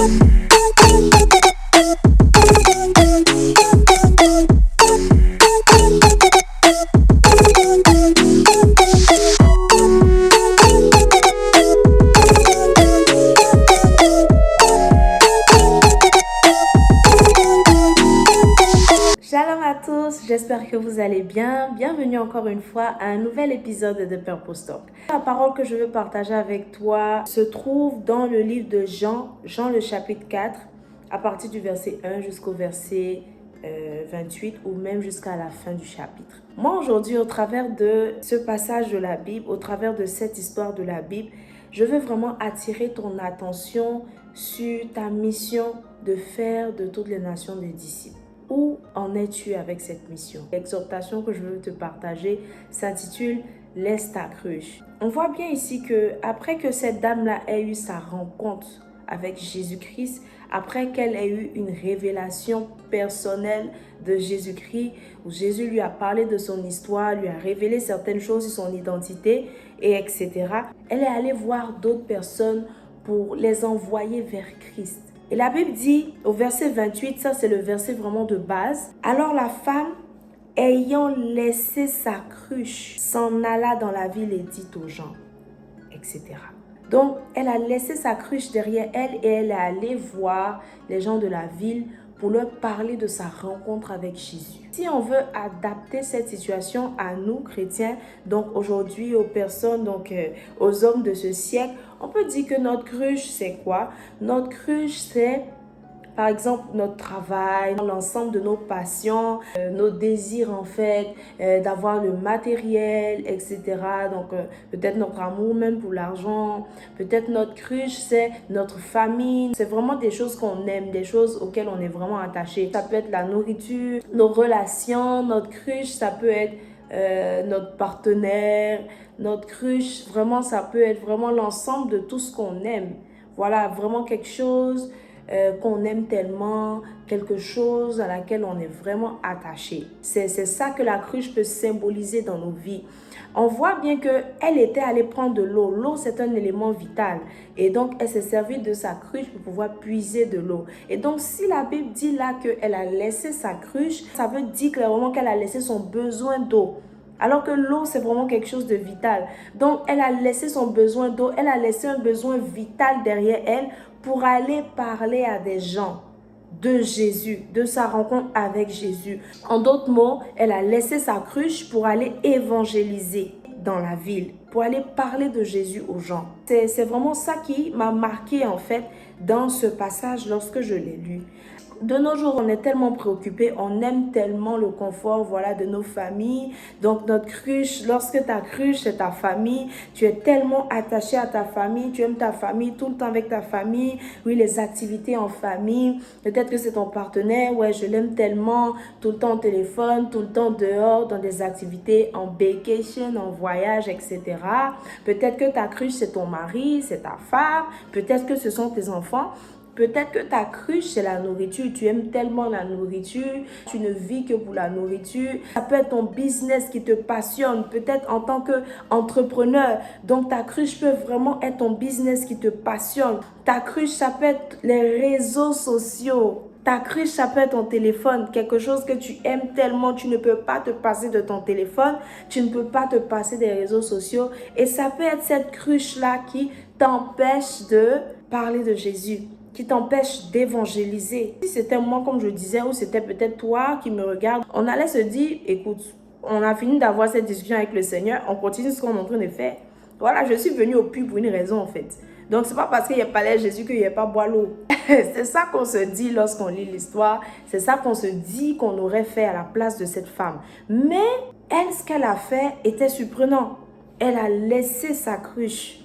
Shalom à tous, j'espère que vous allez bien. Bienvenue encore une fois à un nouvel épisode de Purpose Talk. La parole que je veux partager avec toi se trouve dans le livre de Jean, le chapitre 4, à partir du verset 1 jusqu'au verset 28 ou même jusqu'à la fin du chapitre. Moi aujourd'hui, au travers de ce passage de la Bible, au travers de cette histoire de la Bible, je veux vraiment attirer ton attention sur ta mission de faire de toutes les nations des disciples. Où en es-tu avec cette mission? L'exhortation que je veux te partager s'intitule « Laisse ta cruche ». On voit bien ici que après que cette dame-là ait eu sa rencontre avec Jésus-Christ, après qu'elle ait eu une révélation personnelle de Jésus-Christ, où Jésus lui a parlé de son histoire, lui a révélé certaines choses sur son identité, et etc., elle est allée voir d'autres personnes pour les envoyer vers Christ. Et la Bible dit au verset 28, ça c'est le verset vraiment de base. Alors la femme, ayant laissé sa cruche, s'en alla dans la ville et dit aux gens, etc. Donc elle a laissé sa cruche derrière elle et elle est allée voir les gens de la ville pour leur parler de sa rencontre avec Jésus. Si on veut adapter cette situation à nous, chrétiens, donc aujourd'hui aux personnes, aux hommes de ce siècle, on peut dire que notre cruche, c'est quoi? Notre cruche, c'est par exemple notre travail, l'ensemble de nos passions, nos désirs en fait, d'avoir le matériel, etc. Donc peut-être notre amour même pour l'argent, peut-être notre cruche, c'est notre famille. C'est vraiment des choses qu'on aime, des choses auxquelles on est vraiment attaché. Ça peut être la nourriture, nos relations, notre cruche, ça peut être notre partenaire, notre cruche, vraiment ça peut être vraiment l'ensemble de tout ce qu'on aime. Voilà, vraiment quelque chose qu'on aime tellement, quelque chose à laquelle on est vraiment attaché. C'est ça que la cruche peut symboliser dans nos vies. On voit bien qu'elle était allée prendre de l'eau. L'eau, c'est un élément vital. Et donc, elle s'est servie de sa cruche pour pouvoir puiser de l'eau. Et donc, si la Bible dit là qu'elle a laissé sa cruche, ça veut dire clairement qu'elle a laissé son besoin d'eau. Alors que l'eau, c'est vraiment quelque chose de vital. Donc, elle a laissé son besoin d'eau, elle a laissé un besoin vital derrière elle pour aller parler à des gens de Jésus, de sa rencontre avec Jésus. En d'autres mots, elle a laissé sa cruche pour aller évangéliser dans la ville, pour aller parler de Jésus aux gens. C'est vraiment ça qui m'a marqué en fait dans ce passage lorsque je l'ai lu. De nos jours, on est tellement préoccupés, on aime tellement le confort, voilà, de nos familles. Donc, notre cruche, lorsque ta cruche, c'est ta famille, tu es tellement attaché à ta famille, tu aimes ta famille, tout le temps avec ta famille, oui, les activités en famille. Peut-être que c'est ton partenaire, ouais, je l'aime tellement, tout le temps au téléphone, tout le temps dehors, dans des activités en vacation, en voyage, etc. Peut-être que ta cruche, c'est ton mari, c'est ta femme, peut-être que ce sont tes enfants. Peut-être que ta cruche, c'est la nourriture. Tu aimes tellement la nourriture. Tu ne vis que pour la nourriture. Ça peut être ton business qui te passionne. Peut-être en tant qu'entrepreneur. Donc, ta cruche peut vraiment être ton business qui te passionne. Ta cruche, ça peut être les réseaux sociaux. Ta cruche, ça peut être ton téléphone, quelque chose que tu aimes tellement, tu ne peux pas te passer de ton téléphone, tu ne peux pas te passer des réseaux sociaux. Et ça peut être cette cruche-là qui t'empêche de parler de Jésus, qui t'empêche d'évangéliser. Si c'était moi, comme je disais, ou c'était peut-être toi qui me regarde, on allait se dire, écoute, on a fini d'avoir cette discussion avec le Seigneur, on continue ce qu'on est en train de faire. Voilà, je suis venue au puits pour une raison en fait. Donc, c'est pas parce qu'il n'y a pas l'air Jésus qu'il n'y a pas boire l'eau. C'est ça qu'on se dit lorsqu'on lit l'histoire. C'est ça qu'on se dit qu'on aurait fait à la place de cette femme. Mais elle, ce qu'elle a fait était surprenant. Elle a laissé sa cruche.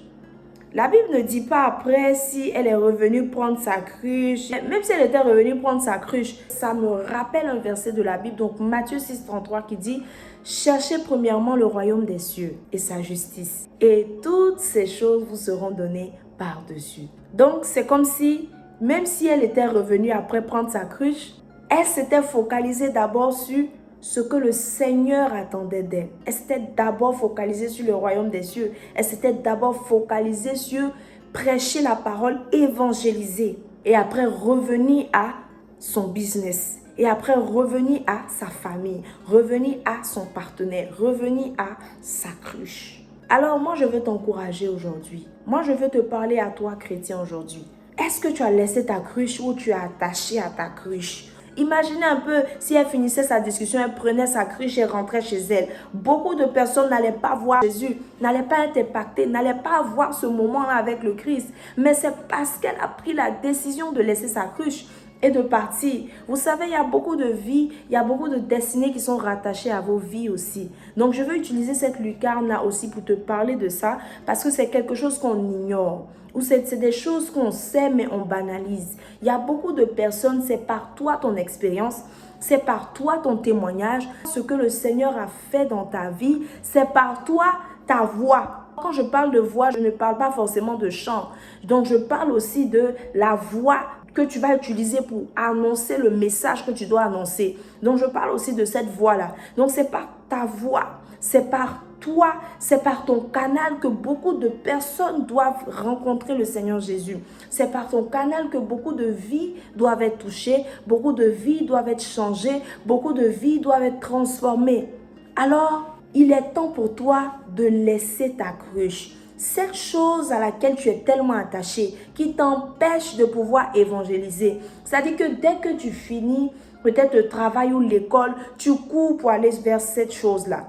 La Bible ne dit pas après si elle est revenue prendre sa cruche. Même si elle était revenue prendre sa cruche, ça me rappelle un verset de la Bible. Donc, Matthieu 6,33 qui dit « Cherchez premièrement le royaume des cieux et sa justice. Et toutes ces choses vous seront données par-dessus. » Donc, c'est comme si, même si elle était revenue après prendre sa cruche, elle s'était focalisée d'abord sur ce que le Seigneur attendait d'elle. Elle s'était d'abord focalisée sur le royaume des cieux. Elle s'était d'abord focalisée sur prêcher la parole, évangéliser. et après revenir à son business, et après revenir à sa famille, revenir à son partenaire, revenir à sa cruche. Alors moi, je veux t'encourager aujourd'hui. Moi, je veux te parler à toi, chrétien, aujourd'hui. Est-ce que tu as laissé ta cruche ou tu es attaché à ta cruche? Imaginez un peu si elle finissait sa discussion, elle prenait sa cruche et rentrait chez elle. Beaucoup de personnes n'allaient pas voir Jésus, n'allaient pas être impactées, n'allaient pas avoir ce moment-là avec le Christ. Mais c'est parce qu'elle a pris la décision de laisser sa cruche et de partir. Vous savez, il y a beaucoup de vies, il y a beaucoup de destinées qui sont rattachées à vos vies aussi. Donc, je veux utiliser cette lucarne-là aussi pour te parler de ça parce que c'est quelque chose qu'on ignore. Ou c'est des choses qu'on sait mais on banalise. Il y a beaucoup de personnes, c'est par toi ton expérience, c'est par toi ton témoignage, ce que le Seigneur a fait dans ta vie, c'est par toi ta voix. Quand je parle de voix, je ne parle pas forcément de chant. Donc je parle aussi de la voix que tu vas utiliser pour annoncer le message que tu dois annoncer. Donc je parle aussi de cette voix-là. Donc c'est par ta voix, c'est par toi, c'est par ton canal que beaucoup de personnes doivent rencontrer le Seigneur Jésus. C'est par ton canal que beaucoup de vies doivent être touchées, beaucoup de vies doivent être changées, beaucoup de vies doivent être transformées. Alors, il est temps pour toi de laisser ta cruche. Cette chose à laquelle tu es tellement attaché, qui t'empêche de pouvoir évangéliser. C'est-à-dire que dès que tu finis peut-être le travail ou l'école, tu cours pour aller vers cette chose-là.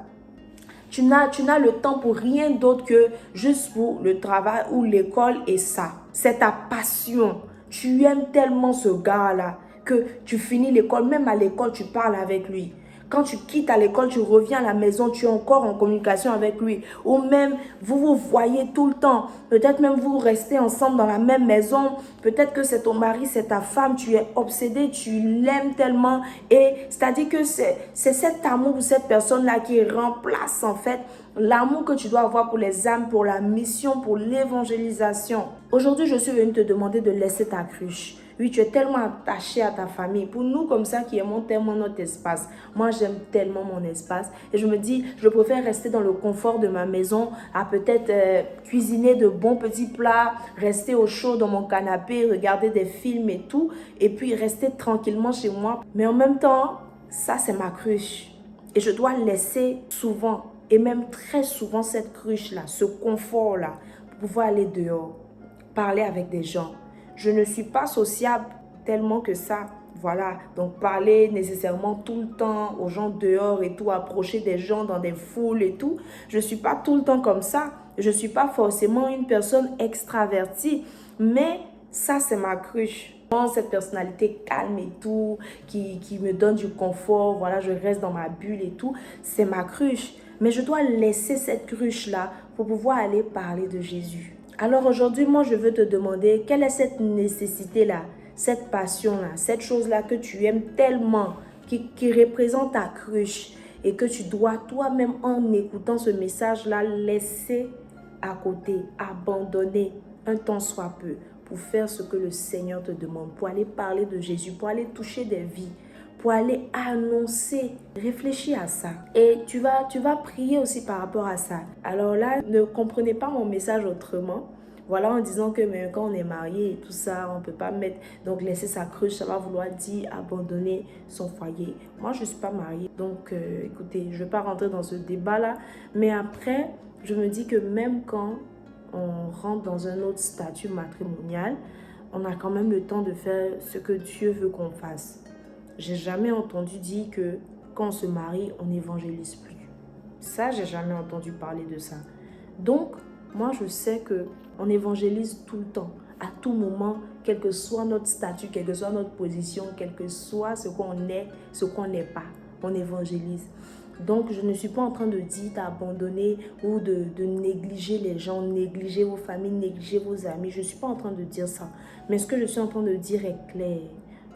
Tu n'as le temps pour rien d'autre que juste pour le travail ou l'école et ça. C'est ta passion. Tu aimes tellement ce gars-là que tu finis l'école, même à l'école, tu parles avec lui. Quand tu quittes à l'école, tu reviens à la maison, tu es encore en communication avec lui. Ou même, vous vous voyez tout le temps. Peut-être même vous restez ensemble dans la même maison. Peut-être que c'est ton mari, c'est ta femme. Tu es obsédé, tu l'aimes tellement. Et c'est-à-dire que c'est cet amour pour cette personne-là qui remplace en fait l'amour que tu dois avoir pour les âmes, pour la mission, pour l'évangélisation. Aujourd'hui, je suis venue te demander de laisser ta cruche. Oui, tu es tellement attaché à ta famille. Pour nous, comme ça, qui aimons tellement notre espace. Moi, j'aime tellement mon espace. Et je me dis, je préfère rester dans le confort de ma maison, à peut-être cuisiner de bons petits plats, rester au chaud dans mon canapé, regarder des films et tout. Et puis, rester tranquillement chez moi. Mais en même temps, ça, c'est ma cruche. Et je dois laisser souvent, et même très souvent, cette cruche-là, ce confort-là, pour pouvoir aller dehors, parler avec des gens. Je ne suis pas sociable tellement que ça. Voilà, donc parler nécessairement tout le temps aux gens dehors et tout, approcher des gens dans des foules et tout. Je ne suis pas tout le temps comme ça. Je ne suis pas forcément une personne extravertie, mais ça, c'est ma cruche. Cette personnalité calme et tout, qui me donne du confort, voilà, je reste dans ma bulle et tout, c'est ma cruche. Mais je dois laisser cette cruche-là pour pouvoir aller parler de Jésus. Alors aujourd'hui, moi, je veux te demander, quelle est cette nécessité-là, cette passion-là, cette chose-là que tu aimes tellement, qui représente ta cruche et que tu dois toi-même, en écoutant ce message-là, laisser à côté, abandonner un temps soit peu pour faire ce que le Seigneur te demande, pour aller parler de Jésus, pour aller toucher des vies, pour aller annoncer. Réfléchis à ça. Et tu vas prier aussi par rapport à ça. Alors là, ne comprenez pas mon message autrement. Voilà, en disant que mais quand on est marié et tout ça, on ne peut pas mettre, donc laisser sa cruche, ça va vouloir dire abandonner son foyer. Moi, je ne suis pas mariée, donc écoutez, je ne vais pas rentrer dans ce débat-là. Mais après, je me dis que même quand on rentre dans un autre statut matrimonial, on a quand même le temps de faire ce que Dieu veut qu'on fasse. J'ai jamais entendu dire que quand on se marie, on n'évangélise plus. Ça, j'ai jamais entendu parler de ça. Donc, moi, je sais que on évangélise tout le temps, à tout moment, quel que soit notre statut, quelle que soit notre position, quel que soit ce qu'on est, ce qu'on n'est pas, on évangélise. Donc, je ne suis pas en train de dire d'abandonner ou de négliger les gens, négliger vos familles, négliger vos amis. Je ne suis pas en train de dire ça. Mais ce que je suis en train de dire est clair.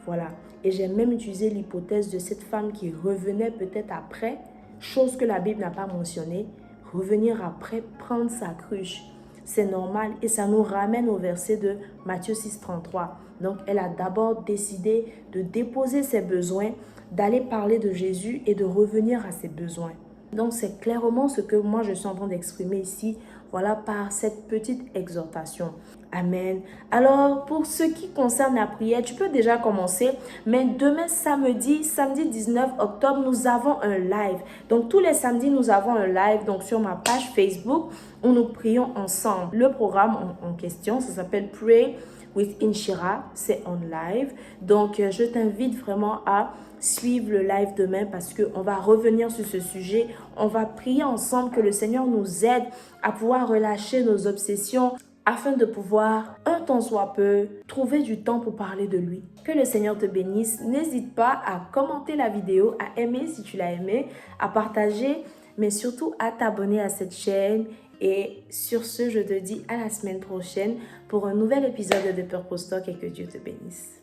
Voilà. Et j'ai même utilisé l'hypothèse de cette femme qui revenait peut-être après, chose que la Bible n'a pas mentionnée, revenir après, prendre sa cruche. C'est normal et ça nous ramène au verset de Matthieu 6, 33. Donc, elle a d'abord décidé de déposer ses besoins, d'aller parler de Jésus et de revenir à ses besoins. Donc, c'est clairement ce que moi je suis en train d'exprimer ici, voilà, par cette petite exhortation. Amen. Alors, pour ce qui concerne la prière, tu peux déjà commencer. Mais demain, samedi 19 octobre, nous avons un live. Donc, tous les samedis, nous avons un live. Donc, sur ma page Facebook, où nous prions ensemble. Le programme en question, ça s'appelle Pray with Inshira. C'est en live. Donc, je t'invite vraiment à suivre le live demain parce qu'on va revenir sur ce sujet. On va prier ensemble que le Seigneur nous aide à pouvoir relâcher nos obsessions, afin de pouvoir, un temps soit peu, trouver du temps pour parler de lui. Que le Seigneur te bénisse. N'hésite pas à commenter la vidéo, à aimer si tu l'as aimé, à partager, mais surtout à t'abonner à cette chaîne. Et sur ce, je te dis à la semaine prochaine pour un nouvel épisode de Purpose Talk et que Dieu te bénisse.